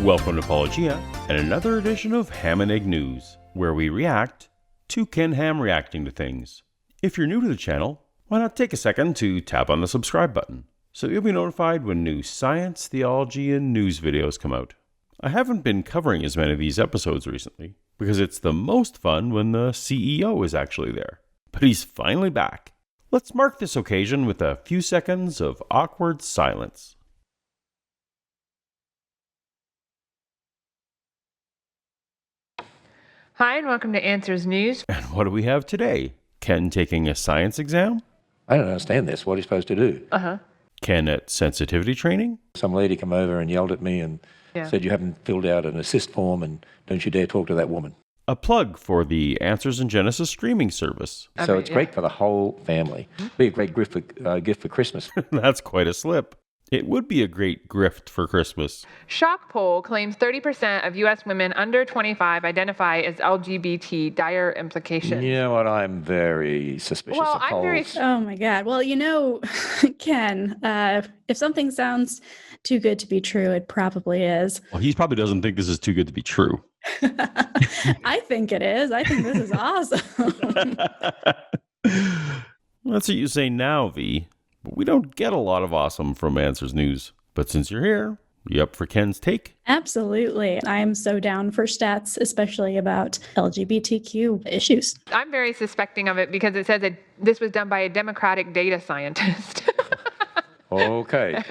Welcome to Paulogia and another edition of Ham and Egg News, where we react to Ken Ham reacting to things. If you're new to the channel, why not take a second to tap on the subscribe button, so you'll be notified when new science, theology, and news videos come out. I haven't been covering as many of these episodes recently, because it's the most fun when the CEO is actually there. But he's finally back. Let's mark this occasion with a few seconds of awkward silence. Hi, and welcome to Answers News. And what do we have today? Ken taking a science exam? I don't understand this. What are you supposed to do? Ken at sensitivity training? Some lady come over and yelled at me and said, you haven't filled out an assist form and don't you dare talk to that woman. A plug for the Answers in Genesis streaming service. So it's great for the whole family. Be a great gift for Christmas. That's quite a slip. It would be a great grift for Christmas. Shock poll claims 30% of U.S. women under 25 identify as LGBT. Dire implications. You know what? I'm very suspicious of polls. Oh my God. Well, Ken, if something sounds too good to be true, it probably is. Well, he probably doesn't think this is too good to be true. I think it is. I think this is awesome. That's what you say now, V. But we don't get a lot of awesome from Answers News. But since you're here, you up for Ken's take? Absolutely. I'm so down for stats, especially about LGBTQ issues. I'm very suspecting of it because it says that this was done by a Democratic data scientist. Okay.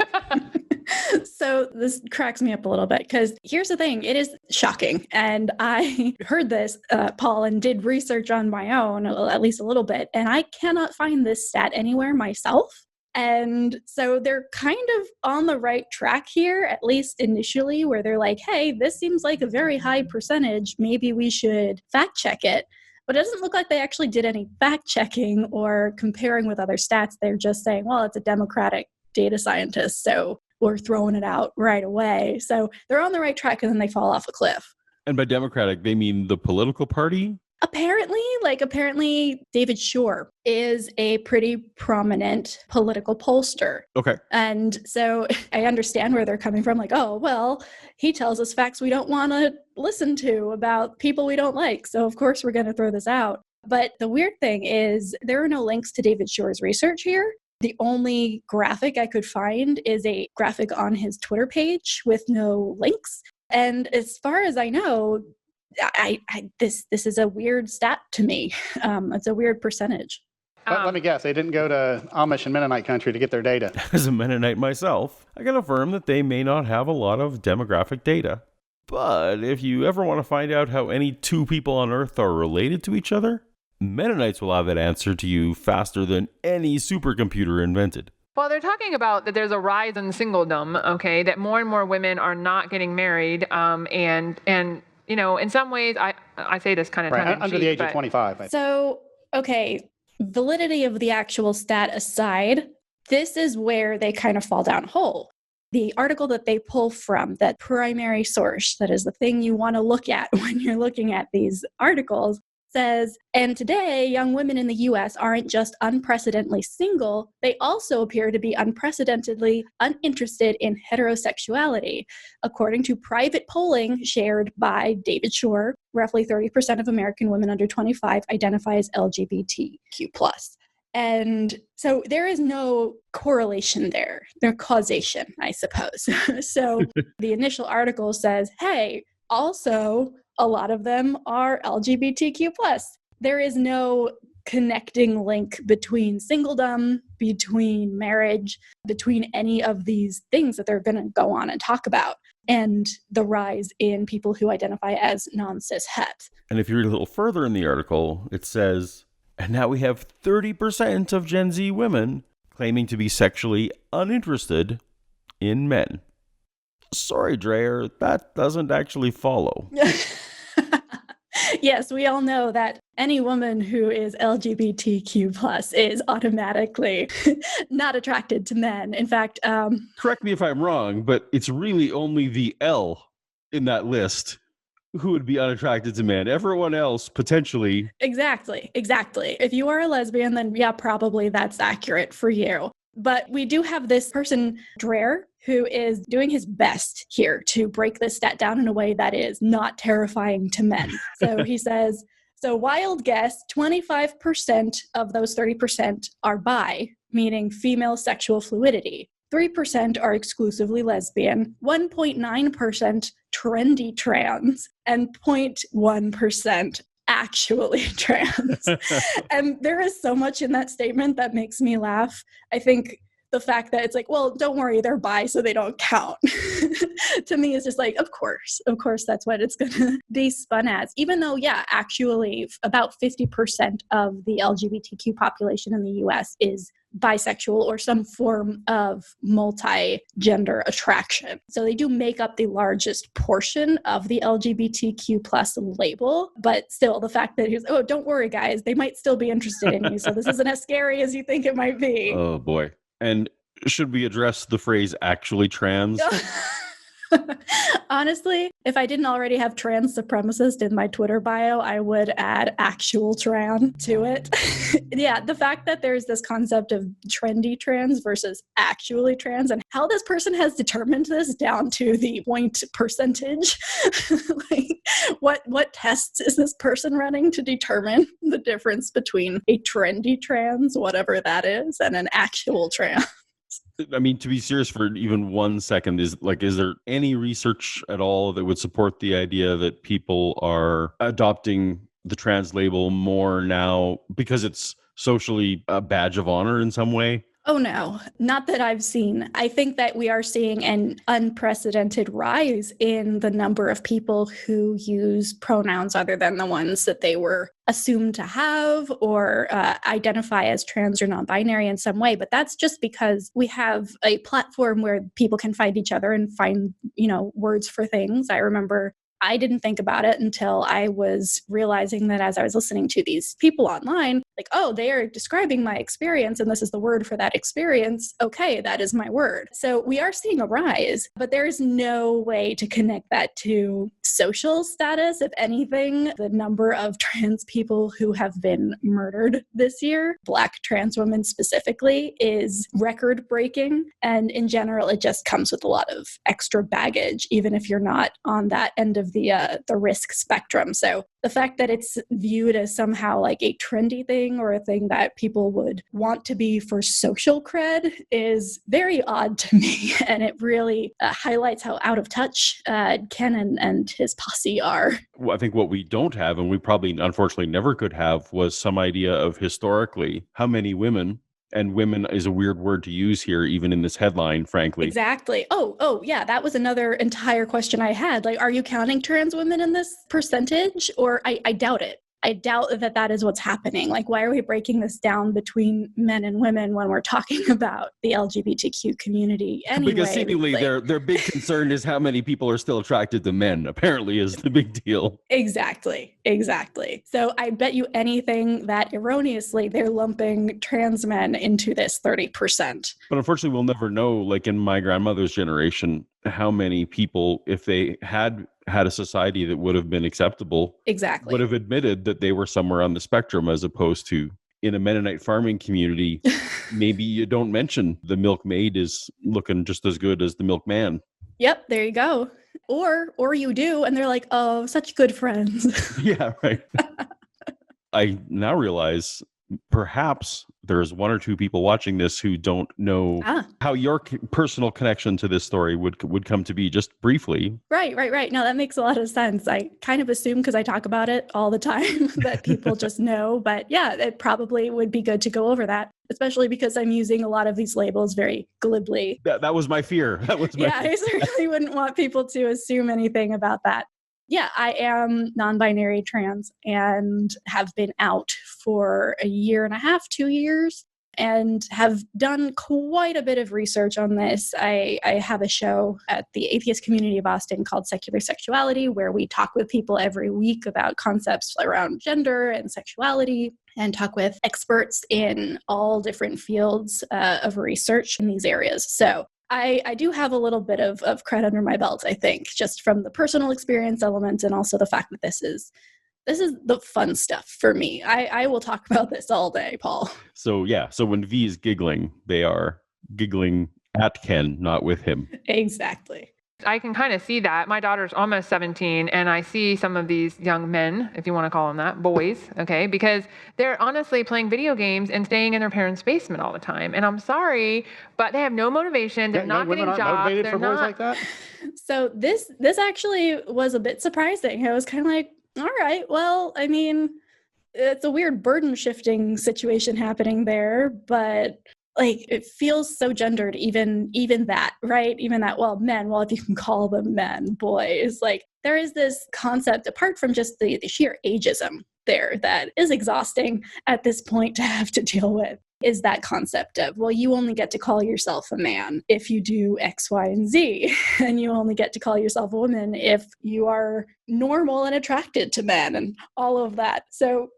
So this cracks me up a little bit because here's the thing. It is shocking. And I heard this, Paul, and did research on my own, at least a little bit, and I cannot find this stat anywhere myself. And so they're kind of on the right track here, at least initially, where they're like, hey, this seems like a very high percentage. Maybe we should fact check it. But it doesn't look like they actually did any fact checking or comparing with other stats. They're just saying, well, it's a Democratic data scientist, so we're throwing it out right away. So they're on the right track and then they fall off a cliff. And by Democratic, they mean the political party? Apparently, David Shore is a pretty prominent political pollster. Okay. And so I understand where they're coming from. Like, oh, well, he tells us facts we don't want to listen to about people we don't like. So, of course, we're going to throw this out. But the weird thing is there are no links to David Shore's research here. The only graphic I could find is a graphic on his Twitter page with no links. And as far as I know, this is a weird stat to me. It's a weird percentage. Let me guess. They didn't go to Amish and Mennonite country to get their data. As a Mennonite myself, I can affirm that they may not have a lot of demographic data. But if you ever want to find out how any two people on Earth are related to each other, Mennonites will have that answer to you faster than any supercomputer invented. Well, they're talking about that there's a rise in singledom, okay, that more and more women are not getting married, and in some ways, I say this kind of tongue in cheek, under the age of 25. So, okay, validity of the actual stat aside, this is where they kind of fall down whole. The article that they pull from, that primary source, that is the thing you want to look at when you're looking at these articles, says, and today, young women in the U.S. aren't just unprecedentedly single, they also appear to be unprecedentedly uninterested in heterosexuality. According to private polling shared by David Shore, roughly 30% of American women under 25 identify as LGBTQ+. And so there is no correlation there. There's causation, I suppose. So the initial article says, hey, also, a lot of them are LGBTQ+. There is no connecting link between singledom, between marriage, between any of these things that they're going to go on and talk about, and the rise in people who identify as non-cis het. And if you read a little further in the article, it says, and now we have 30% of Gen Z women claiming to be sexually uninterested in men. Sorry, Dreyer, that doesn't actually follow. Yes, we all know that any woman who is LGBTQ+ is automatically not attracted to men. In fact, correct me if I'm wrong, but it's really only the L in that list who would be unattracted to men. Everyone else, potentially. Exactly. If you are a lesbian, then yeah, probably that's accurate for you. But we do have this person, Dreyer, who is doing his best here to break this stat down in a way that is not terrifying to men. So he says, so wild guess, 25% of those 30% are bi, meaning female sexual fluidity. 3% are exclusively lesbian, 1.9% trendy trans, and 0.1% actually trans. And there is so much in that statement that makes me laugh. I think the fact that it's like, well, don't worry, they're bi, so they don't count. To me, it's just like, of course, that's what it's going to be spun as. Even though, yeah, actually about 50% of the LGBTQ population in the US is bisexual or some form of multi-gender attraction. So they do make up the largest portion of the LGBTQ plus label, but still the fact that he's, oh, don't worry guys, they might still be interested in you. So this isn't as scary as you think it might be. Oh boy. And should we address the phrase actually trans? Honestly, if I didn't already have trans supremacist in my Twitter bio, I would add actual trans to it. Yeah, the fact that there's this concept of trendy trans versus actually trans and how this person has determined this down to the point percentage. Like, what tests is this person running to determine the difference between a trendy trans, whatever that is, and an actual trans? I mean, to be serious for even 1 second, is there any research at all that would support the idea that people are adopting the trans label more now because it's socially a badge of honor in some way? Oh, no, not that I've seen. I think that we are seeing an unprecedented rise in the number of people who use pronouns other than the ones that they were assumed to have or identify as trans or non-binary in some way. But that's just because we have a platform where people can find each other and find, words for things. I remember I didn't think about it until I was realizing that as I was listening to these people online, like, oh, they are describing my experience and this is the word for that experience. Okay, that is my word. So we are seeing a rise, but there is no way to connect that to social status. If anything, the number of trans people who have been murdered this year, Black trans women specifically, is record breaking. And in general, it just comes with a lot of extra baggage, even if you're not on that end of the risk spectrum. So the fact that it's viewed as somehow like a trendy thing or a thing that people would want to be for social cred is very odd to me. And it really highlights how out of touch Ken and his posse are. Well, I think what we don't have, and we probably unfortunately never could have, was some idea of historically how many women, and women is a weird word to use here, even in this headline, frankly. Exactly. Oh, yeah. That was another entire question I had. Like, are you counting trans women in this percentage? Or I doubt it. I doubt that that is what's happening. Like, why are we breaking this down between men and women when we're talking about the LGBTQ community anyway? Because seemingly their big concern is how many people are still attracted to men, apparently, is the big deal. Exactly. So I bet you anything that erroneously they're lumping trans men into this 30%. But unfortunately, we'll never know, like in my grandmother's generation, how many people, if they had a society that would have been acceptable, exactly, would have admitted that they were somewhere on the spectrum, as opposed to in a Mennonite farming community, maybe you don't mention the milkmaid is looking just as good as the milkman. Yep, there you go. Or you do, and they're like, oh, such good friends. Yeah, right. I now realize perhaps there's one or two people watching this who don't know how your personal connection to this story would come to be, just briefly. Right. No, that makes a lot of sense. I kind of assume, because I talk about it all the time, that people just know. But yeah, it probably would be good to go over that, especially because I'm using a lot of these labels very glibly. That was my fear. I certainly wouldn't want people to assume anything about that. Yeah, I am non-binary trans and have been out for a year and a half, 2 years, and have done quite a bit of research on this. I have a show at the atheist community of Austin called Secular Sexuality, where we talk with people every week about concepts around gender and sexuality, and talk with experts in all different fields of research in these areas. So I do have a little bit of cred under my belt, I think, just from the personal experience element and also the fact that this is the fun stuff for me. I will talk about this all day, Paul. So when V is giggling, they are giggling At Ken, not with him. Exactly. I can kind of see that. My daughter's almost 17, and I see some of these young men, if you want to call them that, boys, okay, because they're honestly playing video games and staying in their parents' basement all the time. And I'm sorry, but they have no motivation. They're not women getting aren't jobs. motivated They're for boys not. like that? So this actually was a bit surprising. I was kind of like, all right, well, I mean, it's a weird burden shifting situation happening there, but like it feels so gendered, even that, right? Even that, well, men, well, if you can call them men, boys, like there is this concept apart from just the sheer ageism there that is exhausting at this point to have to deal with, is that concept of, well, you only get to call yourself a man if you do X, Y, and Z, and you only get to call yourself a woman if you are normal and attracted to men and all of that. So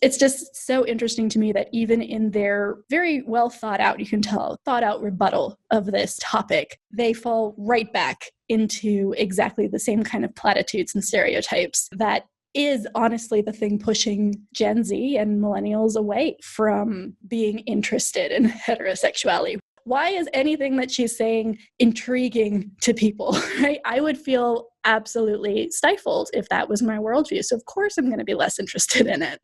it's just so interesting to me that even in their very well thought out, you can tell, thought out rebuttal of this topic, they fall right back into exactly the same kind of platitudes and stereotypes that is honestly the thing pushing Gen Z and millennials away from being interested in heterosexuality. Why is anything that she's saying intriguing to people, right? I would feel absolutely stifled if that was my worldview. So of course I'm going to be less interested in it.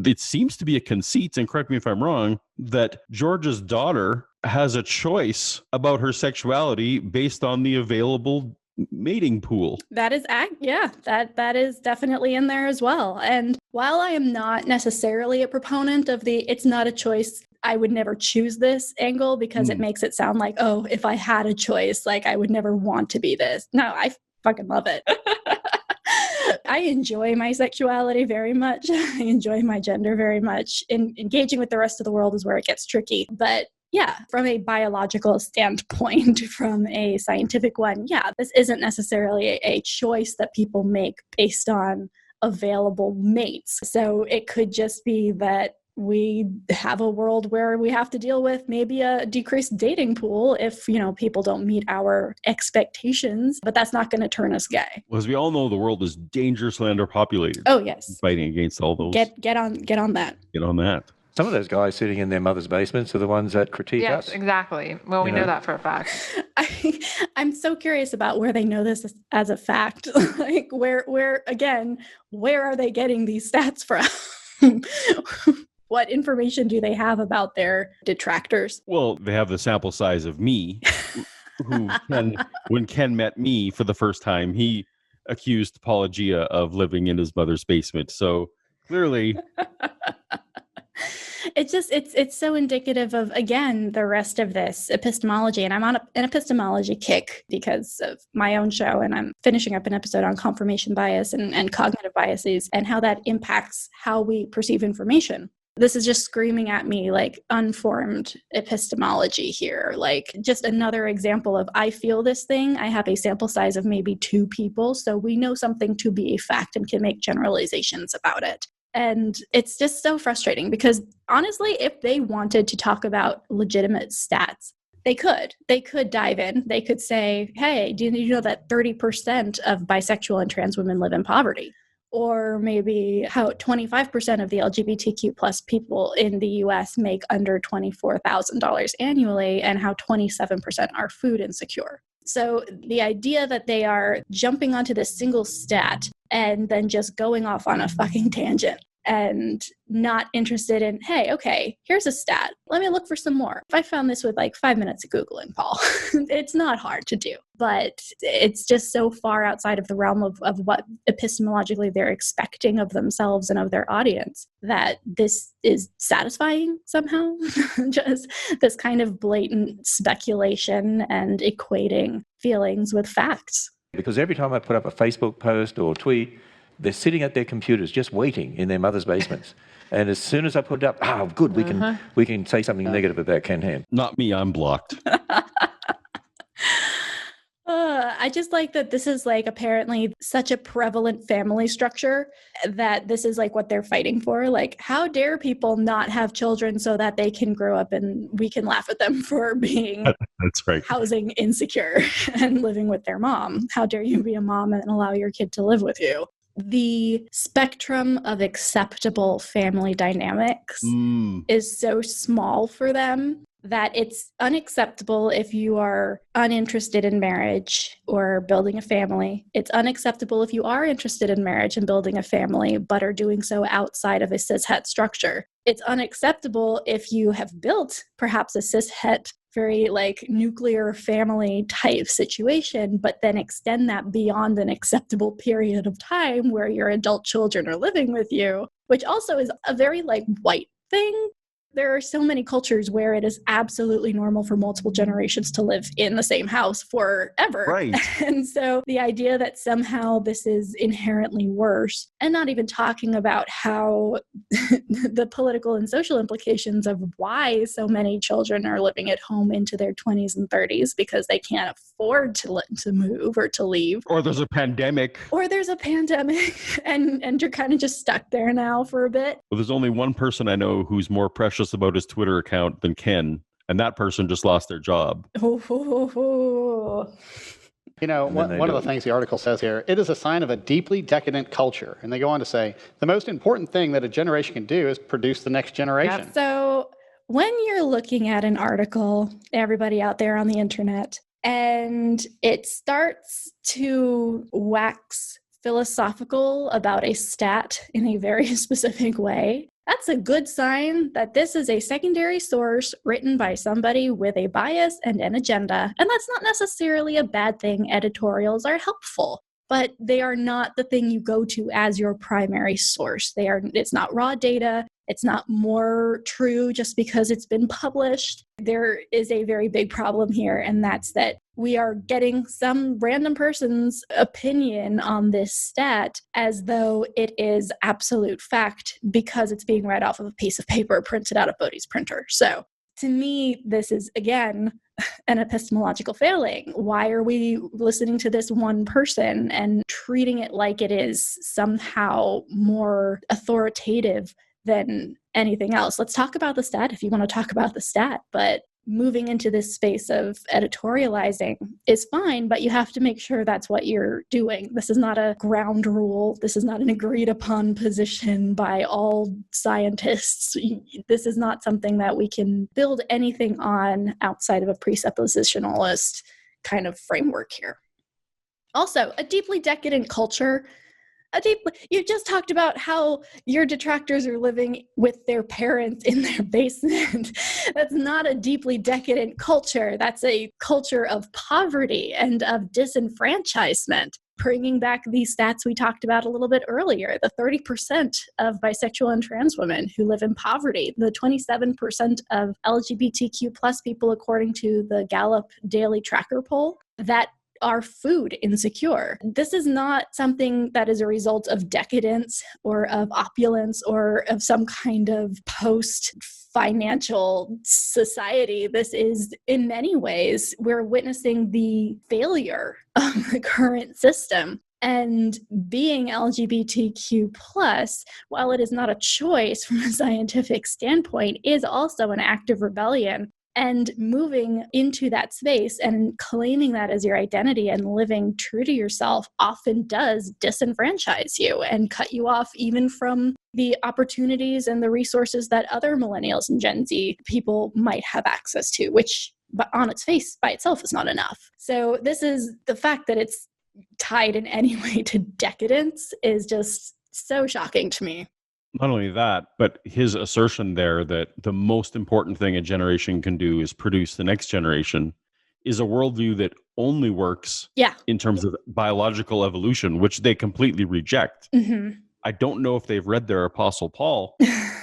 It seems to be a conceit, and correct me if I'm wrong, that George's daughter has a choice about her sexuality based on the available mating pool. That is, that is definitely in there as well. And while I am not necessarily a proponent of the it's not a choice, I would never choose this angle, because it makes it sound like, oh, if I had a choice, like I would never want to be this. No, I fucking love it. I enjoy my sexuality very much. I enjoy my gender very much. Engaging with the rest of the world is where it gets tricky. But yeah, from a biological standpoint, from a scientific one, yeah, this isn't necessarily a choice that people make based on available mates. So it could just be that we have a world where we have to deal with maybe a decreased dating pool if, people don't meet our expectations, but that's not going to turn us gay. Well, as we all know, the world is dangerously underpopulated. Oh, yes. Fighting against all those. Get on that. Get on that. Some of those guys sitting in their mother's basements are the ones that critique us. Yes, exactly. Well, we know that for a fact. I'm so curious about where they know this as a fact. Like where are they getting these stats from? What information do they have about their detractors? Well, they have the sample size of me, who when Ken met me for the first time, he accused Paulogia of living in his mother's basement. So clearly... It's so indicative of, again, the rest of this epistemology. And I'm on an epistemology kick because of my own show. And I'm finishing up an episode on confirmation bias and cognitive biases and how that impacts how we perceive information. This is just screaming at me like unformed epistemology here. Like just another example of, I feel this thing. I have a sample size of maybe 2 people. So we know something to be a fact and can make generalizations about it. And it's just so frustrating because honestly, if they wanted to talk about legitimate stats, they could dive in. They could say, hey, do you know that 30% of bisexual and trans women live in poverty? Or maybe how 25% of the LGBTQ plus people in the US make under $24,000 annually, and how 27% are food insecure. So the idea that they are jumping onto this single stat and then just going off on a fucking tangent and not interested in, hey, okay, here's a stat. Let me look for some more. I found this with like 5 minutes of Googling, Paul. It's not hard to do, but it's just so far outside of the realm of what epistemologically they're expecting of themselves and of their audience that this is satisfying somehow. Just this kind of blatant speculation and equating feelings with facts. Because every time I put up a Facebook post or tweet, they're sitting at their computers just waiting in their mother's basements. And as soon as I put it up, good, we can say something negative about Ken Ham. Not me, I'm blocked. I just like that this is like apparently such a prevalent family structure that this is like what they're fighting for. Like, how dare people not have children so that they can grow up and we can laugh at them for being That's right. housing insecure and living with their mom. How dare you be a mom and allow your kid to live with you? The spectrum of acceptable family dynamics is so small for them that it's unacceptable if you are uninterested in marriage or building a family. It's unacceptable if you are interested in marriage and building a family, but are doing so outside of a cishet structure. It's unacceptable if you have built perhaps a cishet, very like nuclear family type situation, but then extend that beyond an acceptable period of time where your adult children are living with you, which also is a very like white thing. There are so many cultures where it is absolutely normal for multiple generations to live in the same house forever. Right. And so the idea that somehow this is inherently worse, and not even talking about how the political and social implications of why so many children are living at home into their 20s and 30s because they can't afford to move or to leave. Or there's a pandemic. And you're kind of just stuck there now for a bit. Well, there's only one person I know who's more precious about his Twitter account than Ken, and that person just lost their job. You know, one of the things the article says here, it is a sign of a deeply decadent culture. And they go on to say, the most important thing that a generation can do is produce the next generation. Yep. So when you're looking at an article, everybody out there on the internet, and it starts to wax philosophical about a stat in a very specific way, that's a good sign that this is a secondary source written by somebody with a bias and an agenda. And that's not necessarily a bad thing. Editorials are helpful, but they are not the thing you go to as your primary source. It's not raw data. It's not more true just because it's been published. There is a very big problem here, and that's that we are getting some random person's opinion on this stat as though it is absolute fact because it's being read off of a piece of paper printed out of Bodie's printer. So to me, this is, again, an epistemological failing. Why are we listening to this one person and treating it like it is somehow more authoritative than anything else? Let's talk about the stat if you want to talk about the stat, but moving into this space of editorializing is fine, but you have to make sure that's what you're doing. This is not a ground rule. This is not an agreed upon position by all scientists. This is not something that we can build anything on outside of a presuppositionalist kind of framework here. Also, a deeply decadent culture. You just talked about how your detractors are living with their parents in their basement. That's not a deeply decadent culture. That's a culture of poverty and of disenfranchisement. Bringing back these stats we talked about a little bit earlier, the 30% of bisexual and trans women who live in poverty, the 27% of LGBTQ plus people according to the Gallup Daily Tracker poll, that are food insecure. This is not something that is a result of decadence or of opulence or of some kind of post-financial society. This is, in many ways, we're witnessing the failure of the current system. And being LGBTQ plus, while it is not a choice from a scientific standpoint, is also an act of rebellion. And moving into that space and claiming that as your identity and living true to yourself often does disenfranchise you and cut you off even from the opportunities and the resources that other millennials and Gen Z people might have access to, which but on its face by itself is not enough. So this is the fact that it's tied in any way to decadence is just so shocking to me. Not only that, but his assertion there that the most important thing a generation can do is produce the next generation is a worldview that only works in terms of biological evolution, which they completely reject. Mm-hmm. I don't know if they've read their Apostle Paul,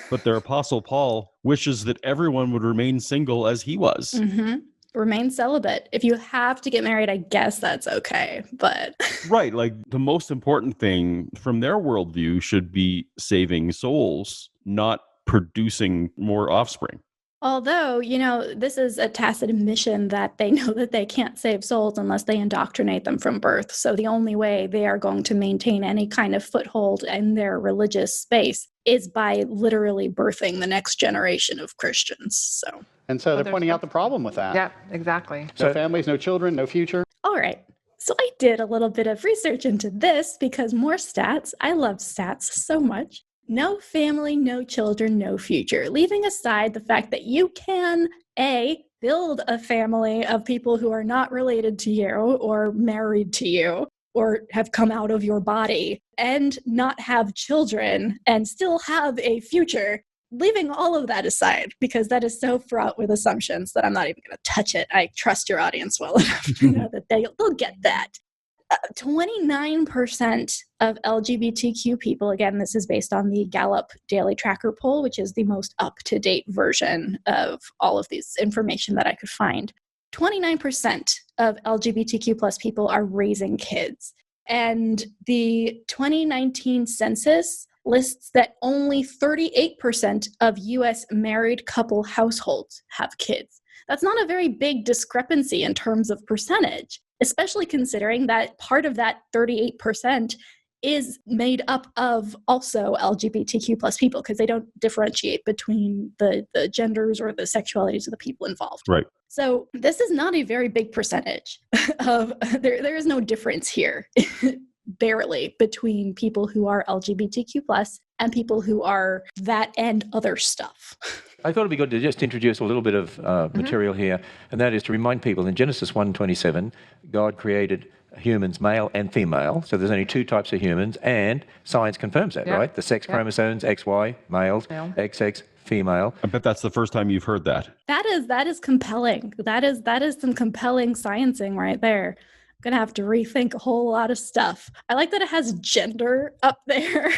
but their Apostle Paul wishes that everyone would remain single as he was. Mm-hmm. Remain celibate. If you have to get married, I guess that's okay, but... Right, like the most important thing from their worldview should be saving souls, not producing more offspring. Although, this is a tacit admission that they know that they can't save souls unless they indoctrinate them from birth. So the only way they are going to maintain any kind of foothold in their religious space is by literally birthing the next generation of Christians. And so they're pointing out the problem with that. Yeah, exactly. So families, no children, no future. All right. So I did a little bit of research into this because more stats. I love stats so much. No family, no children, no future. Leaving aside the fact that you can, A, build a family of people who are not related to you or married to you or have come out of your body and not have children and still have a future. Leaving all of that aside, because that is so fraught with assumptions that I'm not even going to touch it. I trust your audience well enough to know that they'll get that. 29% of LGBTQ people, again, this is based on the Gallup Daily Tracker poll, which is the most up-to-date version of all of this information that I could find. 29% of LGBTQ plus people are raising kids. And the 2019 census lists that only 38% of US married couple households have kids. That's not a very big discrepancy in terms of percentage, especially considering that part of that 38% is made up of also LGBTQ plus people, because they don't differentiate between the genders or the sexualities of the people involved. Right. So this is not a very big percentage of, there is no difference here, barely, between people who are LGBTQ plus and people who are that and other stuff. I thought it'd be good to just introduce a little bit of material here, and that is to remind people in Genesis 1:27, God created humans, male and female. So there's only two types of humans, and science confirms that, right? The sex chromosomes, XY, males, XX, female. I bet that's the first time you've heard that. That is compelling. That is some compelling sciencing right there. I'm gonna have to rethink a whole lot of stuff. I like that it has gender up there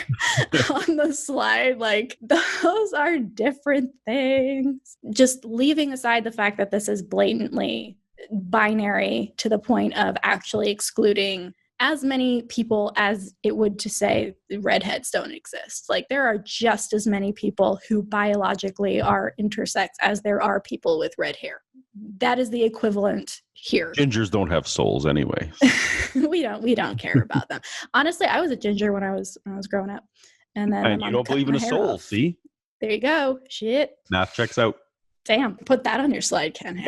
on the slide. Like, those are different things. Just leaving aside the fact that this is blatantly binary to the point of actually excluding as many people as it would to say redheads don't exist. Like, there are just as many people who biologically are intersex as there are people with red hair. That is the equivalent here. Gingers don't have souls anyway. we don't care about them. Honestly, I was a ginger when I was growing up. And then And you don't believe in a soul, see? There you go. Shit. Math checks out. Damn. Put that on your slide, Ken.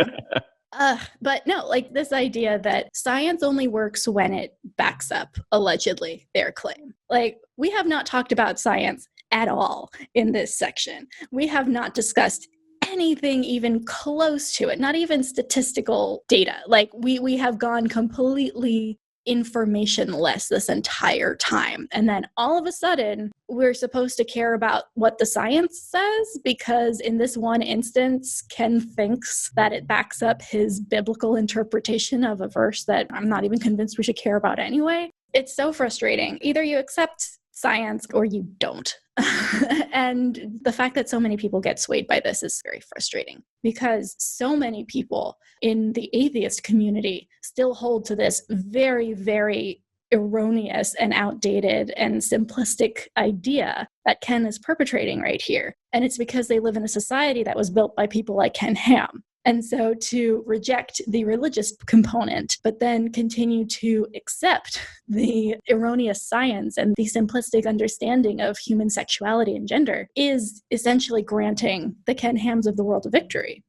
But no, like, this idea that science only works when it backs up, allegedly, their claim. Like, we have not talked about science at all in this section. We have not discussed anything even close to it, not even statistical data. Like, we have gone completely informationless this entire time. And then all of a sudden, we're supposed to care about what the science says, because in this one instance, Ken thinks that it backs up his biblical interpretation of a verse that I'm not even convinced we should care about anyway. It's so frustrating. Either you accept science or you don't. And the fact that so many people get swayed by this is very frustrating, because so many people in the atheist community still hold to this very, very erroneous and outdated and simplistic idea that Ken is perpetrating right here. And it's because they live in a society that was built by people like Ken Ham. And so to reject the religious component, but then continue to accept the erroneous science and the simplistic understanding of human sexuality and gender is essentially granting the Ken Hams of the world a victory.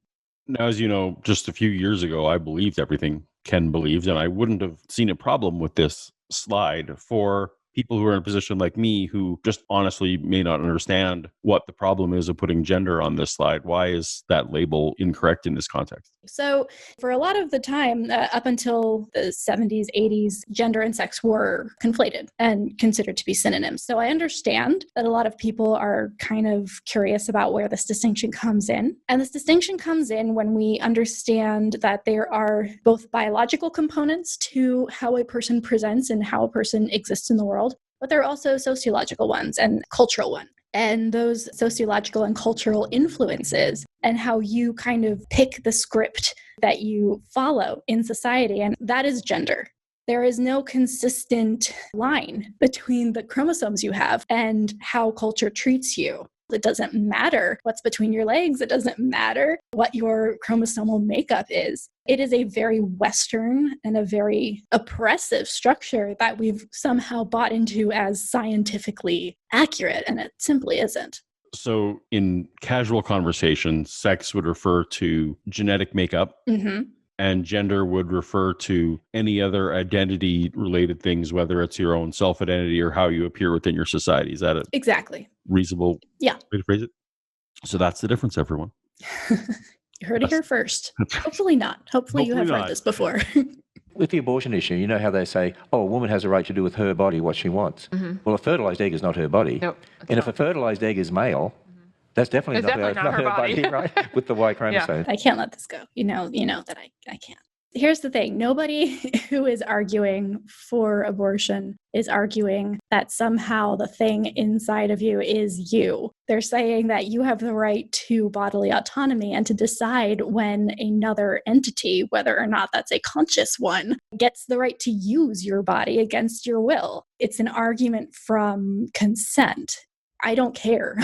Now, as you know, just a few years ago, I believed everything Ken believed, and I wouldn't have seen a problem with this slide for people who are in a position like me who just honestly may not understand what the problem is of putting gender on this slide. Why is that label incorrect in this context? So for a lot of the time, up until the 70s, 80s, gender and sex were conflated and considered to be synonyms. So I understand that a lot of people are kind of curious about where this distinction comes in. And this distinction comes in when we understand that there are both biological components to how a person presents and how a person exists in the world, but there are also sociological ones and cultural ones. And those sociological and cultural influences and how you kind of pick the script that you follow in society, and that is gender. There is no consistent line between the chromosomes you have and how culture treats you. It doesn't matter what's between your legs. It doesn't matter what your chromosomal makeup is. It is a very Western and a very oppressive structure that we've somehow bought into as scientifically accurate, and it simply isn't. So in casual conversation, sex would refer to genetic makeup. Mm-hmm. and gender would refer to any other identity-related things, whether it's your own self-identity or how you appear within your society. Is that a Exactly. reasonable Yeah. way to phrase it? So that's the difference, everyone. You heard it here first. Hopefully not. Hopefully you have Hopefully read not. this before. With the abortion issue, you know how they say, oh, a woman has a right to do with her body what she wants. Well, a fertilized egg is not her body. Nope, And if a fertilized egg is male, that's definitely, It's not, definitely not her body, right? With the Y chromosome. I can't let this go. You know that I can't. Here's the thing. Nobody who is arguing for abortion is arguing that somehow the thing inside of you is you. They're saying that you have the right to bodily autonomy and to decide when another entity, whether or not that's a conscious one, gets the right to use your body against your will. It's an argument from consent. I don't care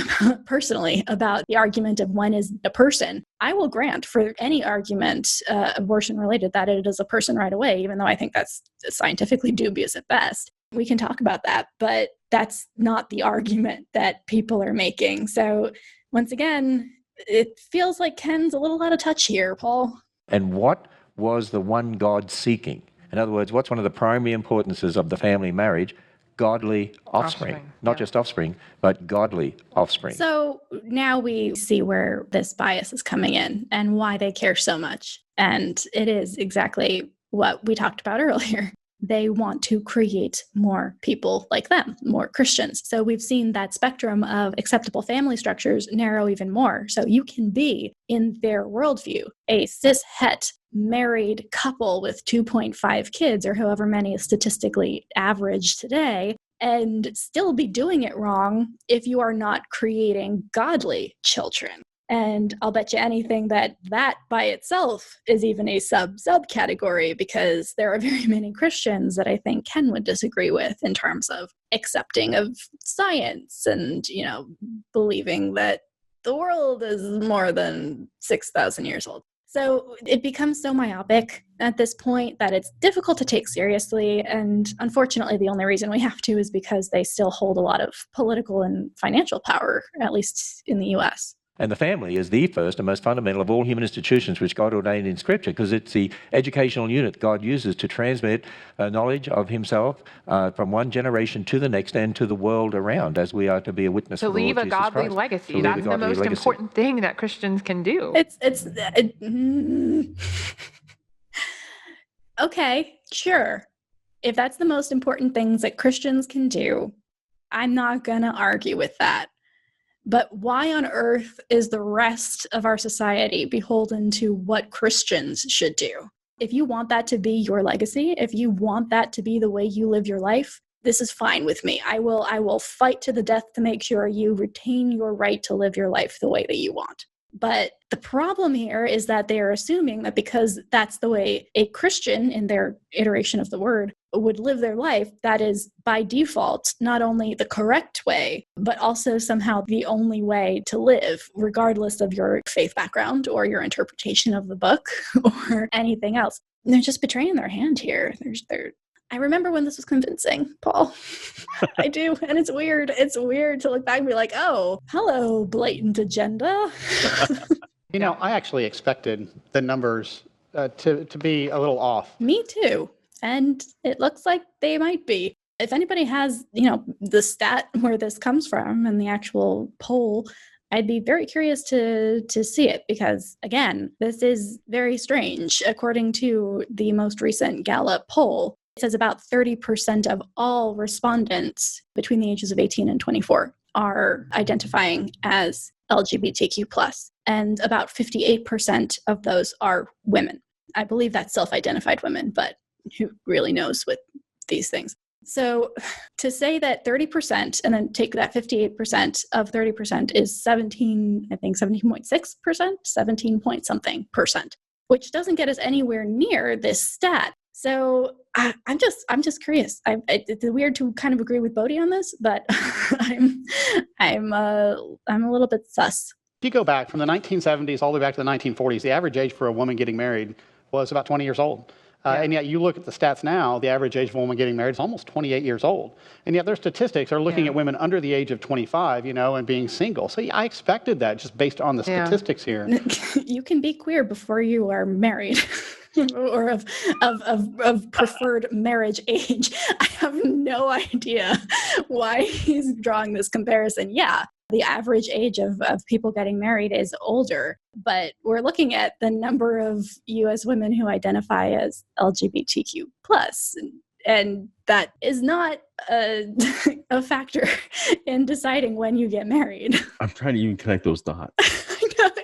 personally about the argument of when is a person. I will grant for any argument abortion related that it is a person right away, even though I think that's scientifically dubious at best. We can talk about that, but that's not the argument that people are making. So once again, it feels like Ken's a little out of touch here, Paul. And what was the one God seeking? In other words, what's one of the primary importances of the family marriage? Godly offspring. Not just offspring, but godly offspring. So now we see where this bias is coming in and why they care so much. And it is exactly what we talked about earlier. They want to create more people like them, more Christians. So we've seen that spectrum of acceptable family structures narrow even more. So you can be, in their worldview, a cis-het married couple with 2.5 kids or however many is statistically average today, and still be doing it wrong if you are not creating godly children. And I'll bet you anything that by itself is even a subcategory, because there are very many Christians that I think Ken would disagree with in terms of accepting of science and, believing that the world is more than 6,000 years old. So it becomes so myopic at this point that it's difficult to take seriously. And unfortunately, the only reason we have to is because they still hold a lot of political and financial power, at least in the US. And the family is the first and most fundamental of all human institutions which God ordained in Scripture, because it's the educational unit God uses to transmit knowledge of himself from one generation to the next and to the world around, as we are to be a witness To for the Lord leave a Jesus godly Christ. legacy. That's the most important thing that Christians can do. Okay, sure. If that's the most important things that Christians can do, I'm not going to argue with that. But why on earth is the rest of our society beholden to what Christians should do? If you want that to be your legacy, if you want that to be the way you live your life, this is fine with me. I will fight to the death to make sure you retain your right to live your life the way that you want. But the problem here is that they are assuming that because that's the way a Christian, in their iteration of the word, would live their life, that is by default not only the correct way, but also somehow the only way to live, regardless of your faith background or your interpretation of the book or anything else. They're just betraying their hand here. I remember when this was convincing, Paul. I do. And it's weird. It's weird to look back and be like, oh, hello, blatant agenda. I actually expected the numbers to be a little off. Me too. And it looks like they might be. If anybody has, the stat where this comes from and the actual poll, I'd be very curious to see it, because, again, this is very strange. According to the most recent Gallup poll, it says about 30% of all respondents between the ages of 18 and 24 are identifying as LGBTQ+, and about 58% of those are women. I believe that's self-identified women, but who really knows with these things? So to say that 30% and then take that 58% of 30% is 17.6%, 17 point something percent, which doesn't get us anywhere near this stat. So I'm just curious. It's weird to kind of agree with Bodie on this, but I'm a little bit sus. If you go back from the 1970s all the way back to the 1940s, the average age for a woman getting married was about 20 years old. And yet you look at the stats now, the average age of a woman getting married is almost 28 years old. And yet their statistics are looking at women under the age of 25, and being single. So I expected that just based on the statistics here. You can be queer before you are married. or of preferred marriage age. I have no idea why he's drawing this comparison. Yeah, the average age of people getting married is older, but we're looking at the number of U.S. women who identify as LGBTQ plus, and that is not a factor in deciding when you get married. I'm trying to even connect those dots.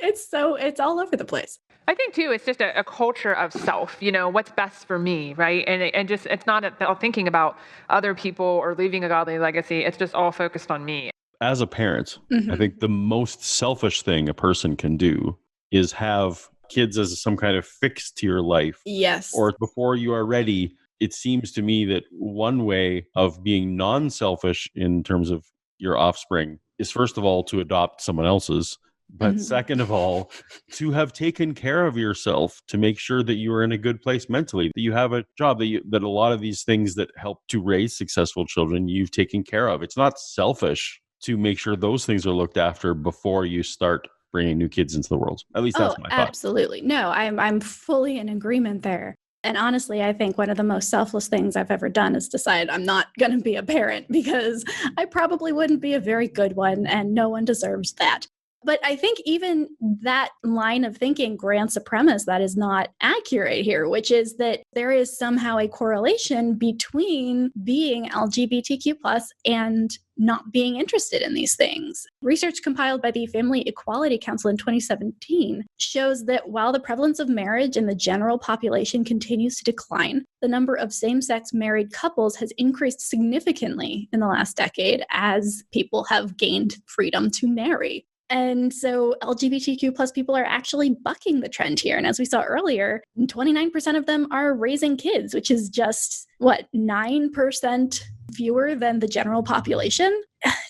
It's all over the place. I think too, it's just a culture of self, what's best for me, right? And just, it's not about thinking about other people or leaving a godly legacy. It's just all focused on me. As a parent, I think the most selfish thing a person can do is have kids as some kind of fix to your life. Yes. Or before you are ready. It seems to me that one way of being non-selfish in terms of your offspring is, first of all, to adopt someone else's, but second of all, to have taken care of yourself, to make sure that you are in a good place mentally, that you have a job, that a lot of these things that help to raise successful children, you've taken care of. It's not selfish to make sure those things are looked after before you start bringing new kids into the world. At least that's my thought. Absolutely. No, I'm fully in agreement there. And honestly, I think one of the most selfless things I've ever done is decide I'm not going to be a parent, because I probably wouldn't be a very good one, and no one deserves that. But I think even that line of thinking grants a premise that is not accurate here, which is that there is somehow a correlation between being LGBTQ+ and not being interested in these things. Research compiled by the Family Equality Council in 2017 shows that while the prevalence of marriage in the general population continues to decline, the number of same-sex married couples has increased significantly in the last decade as people have gained freedom to marry. And so LGBTQ plus people are actually bucking the trend here. And as we saw earlier, 29% of them are raising kids, which is just, 9% fewer than the general population?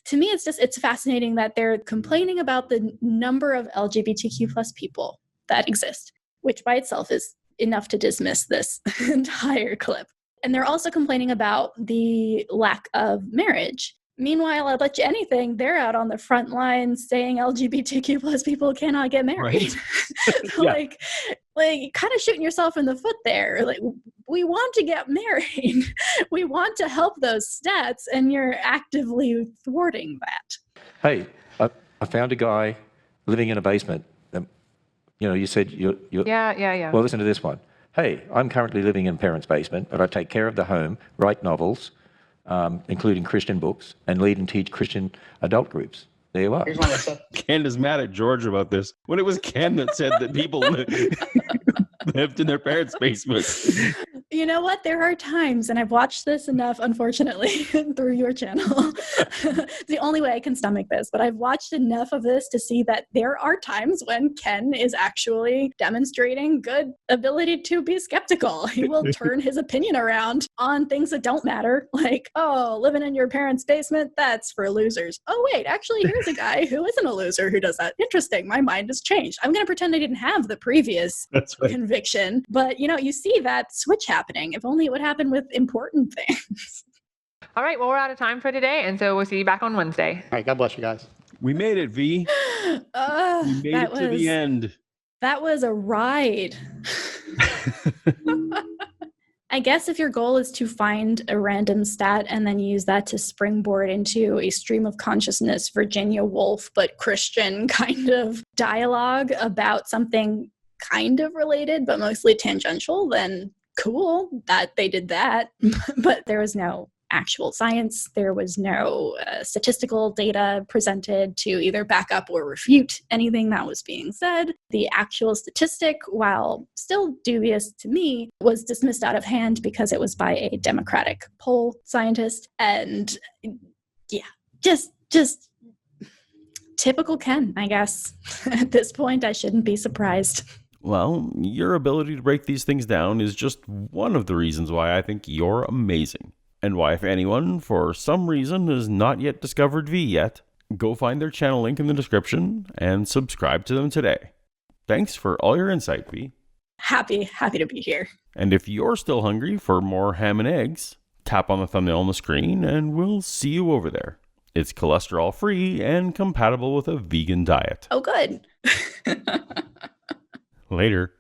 To me, it's fascinating that they're complaining about the number of LGBTQ plus people that exist, which by itself is enough to dismiss this entire clip. And they're also complaining about the lack of marriage. Meanwhile, I'll bet you anything, they're out on the front lines saying LGBTQ plus people cannot get married. Right. like kind of shooting yourself in the foot there. Like, we want to get married. We want to help those stats, and you're actively thwarting that. Hey, I found a guy living in a basement. You said you're... Yeah. Well, listen to this one. Hey, I'm currently living in parents' basement, but I take care of the home, write novels, including Christian books, and lead and teach Christian adult groups. There you are. Ken is mad at George about this, when it was Ken that said that people lived in their parents' basement. You know what? There are times, and I've watched this enough, unfortunately, through your channel. It's the only way I can stomach this, but I've watched enough of this to see that there are times when Ken is actually demonstrating good ability to be skeptical. He will turn his opinion around on things that don't matter, like, oh, living in your parents' basement, that's for losers. Oh, wait, actually, here's a guy who isn't a loser who does that. Interesting. My mind has changed. I'm going to pretend I didn't have the previous conviction, but, you see that switch happening. If only it would happen with important things. All right. Well, we're out of time for today. And so we'll see you back on Wednesday. All right. God bless you guys. We made it, V. We made it to the end. That was a ride. I guess if your goal is to find a random stat and then use that to springboard into a stream of consciousness, Virginia Woolf, but Christian kind of dialogue about something kind of related, but mostly tangential, then cool that they did that. But there was no actual science. There was no statistical data presented to either back up or refute anything that was being said. The actual statistic, while still dubious to me, was dismissed out of hand because it was by a Democratic poll scientist. And yeah, just typical Ken, I guess. At this point, I shouldn't be surprised. Well, your ability to break these things down is just one of the reasons why I think you're amazing. And why, if anyone, for some reason, has not yet discovered V yet, go find their channel link in the description and subscribe to them today. Thanks for all your insight, V. Happy to be here. And if you're still hungry for more ham and eggs, tap on the thumbnail on the screen and we'll see you over there. It's cholesterol-free and compatible with a vegan diet. Oh, good. Later.